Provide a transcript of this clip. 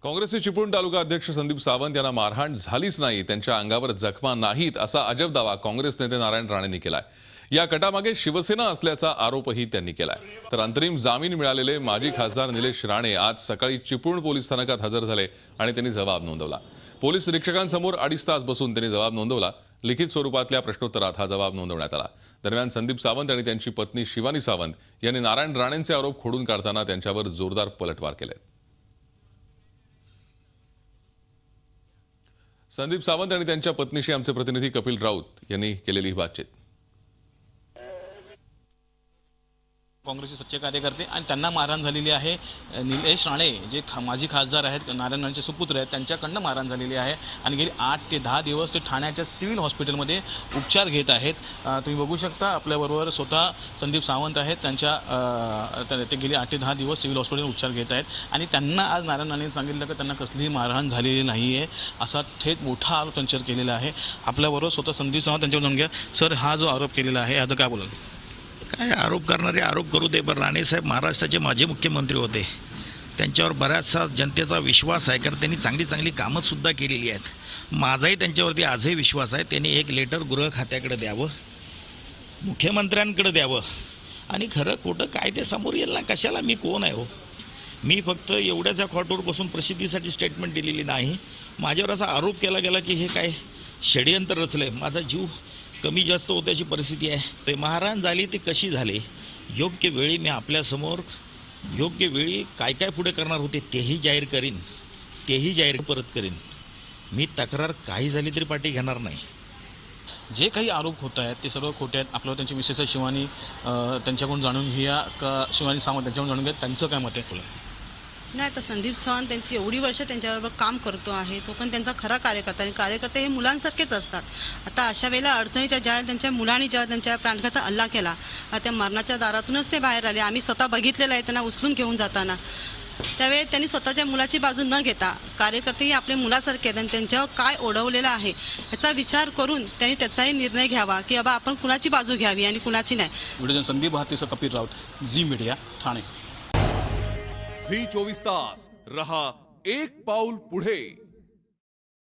काँग्रेसचे चिपळूण तालुका अध्यक्ष संदीप सावंत यांना मारहाण झालीच नाही, त्यांच्या अंगावर जखमा नाहीत असा अजब दावा काँग्रेस नेते नारायण राणेंनी केलाय। या कटामागे शिवसेना असल्याचा आरोपही त्यांनी केलाय। तर अंतरिम जामीन मिळालेले माजी खासदार निलेश राणे आज सकाळी चिपळूण पोलीस स्थानकात हजर झाले आणि त्यांनी जबाब नोंदवला। पोलीस निरीक्षकांसमोर 2.5 तास बसून त्यांनी जबाब नोंदवला। लिखित स्वरूपातल्या प्रश्नोत्तरात हा जबाब नोंदवण्यात आला। दरम्यान संदीप सावंत आणि त्यांची पत्नी शिवानी सावंत यांनी नारायण राणेंचे आरोप खोडून काढताना त्यांच्यावर जोरदार पलटवार केले। संदीप सावंत आणि त्यांच्या पत्नीशी आमचे प्रतिनिधी कपिल राऊत यांनी केलेली ही बातचीत। काँग्रेसचे सच्चे कार्यकर्ते आणि त्यांना मारहाण झालेली आहे। निलेश राणे जे माजी खासदार आहेत, नारायण राणेंचे सुपुत्र आहेत, त्यांच्याकडनं मारहाण झालेली आहे आणि गेली 8 ते 10 दिवस ते ठाण्याच्या सिव्हिल हॉस्पिटलमध्ये उपचार घेत आहेत। तुम्ही बघू शकता आपल्याबरोबर स्वतः संदीप सावंत आहेत। ते गेली 8 ते 10 दिवस सिव्हिल हॉस्पिटलमध्ये उपचार घेत आहेत आणि त्यांना आज नारायण राणेंनी सांगितलं की त्यांना कसलीही मारहाण झालेली नाही आहे, असा थेट मोठा आरोप त्यांच्यावर केलेला आहे। आपल्याबरोबर स्वतः संदीप सावंत त्यांच्यावर जाणून घ्या। सर, हा जो आरोप केलेला आहे याचं काय बोलाल? काय आरोप करणारे आरोप करू दे, पण राणेसाहेब महाराष्ट्राचे माजी मुख्यमंत्री होते, त्यांच्यावर बऱ्याचसा जनतेचा विश्वास आहे, कारण त्यांनी चांगली कामंसुद्धा केलेली आहेत। माझाही त्यांच्यावरती आजही विश्वास आहे। त्यांनी एक लेटर गृह खात्याकडे द्यावं, मुख्यमंत्र्यांकडे द्यावं आणि खरं खोटं काय ते समोर येईल ना। कशाला मी कोण आहे हो? मी फक्त एवढ्याच्या खॉटवर बसून प्रसिद्धीसाठी स्टेटमेंट दिलेली नाही। माझ्यावर असा आरोप केला गेला की हे काय षडयंत्र रचलंय, माझा जीव कमी जास्त होत्याची परिस्थिती आहे। ते मारहाण झाली ती कशी झाली, योग्य वेळी मी आपल्यासमोर योग्य वेळी काय काय पुढे करणार होते तेही जाहीर परत करीन। मी तक्रार काही झाली तरी पाठी घेणार नाही। जे काही आरोप होत आहेत ते सर्व खोटे आहेत। आपल्याला त्यांची मिसेस शिवानी, त्यांच्याकडून जाणून घेऊया का शिवानी सावंत त्यांच्याकडून जाणून घ्या त्यांचं काय मत आहे? नाही, तर संदीप सावंत त्यांची एवढी वर्ष त्यांच्याबरोबर काम करतो आहे, तो पण त्यांचा खरा कार्यकर्ता आणि कार्यकर्ते हे मुलांसारखेच असतात। आता अशा वेळेला अडचणीच्या ज्या त्यांच्या मुलांनी जेव्हा त्यांच्या प्राणघातक हल्ला केला, त्या मरणाच्या दारातूनच ते बाहेर आले। आम्ही स्वतः बघितलेलं आहे त्यांना उचलून घेऊन जाताना। त्यावेळी त्यांनी स्वतःच्या मुलाची बाजू न घेता, कार्यकर्तेही आपल्या मुलासारखे आहेत आणि त्यांच्यावर काय ओढवलेलं आहे याचा विचार करून त्यांनी त्याचाही निर्णय घ्यावा की बाबा आपण कुणाची बाजू घ्यावी आणि कुणाची नाही। व्हिडिओ संदीप भारतीसह Kapil Raut, Zee media, Thane. Zee 24 तास रहा एक पाऊल पुढे।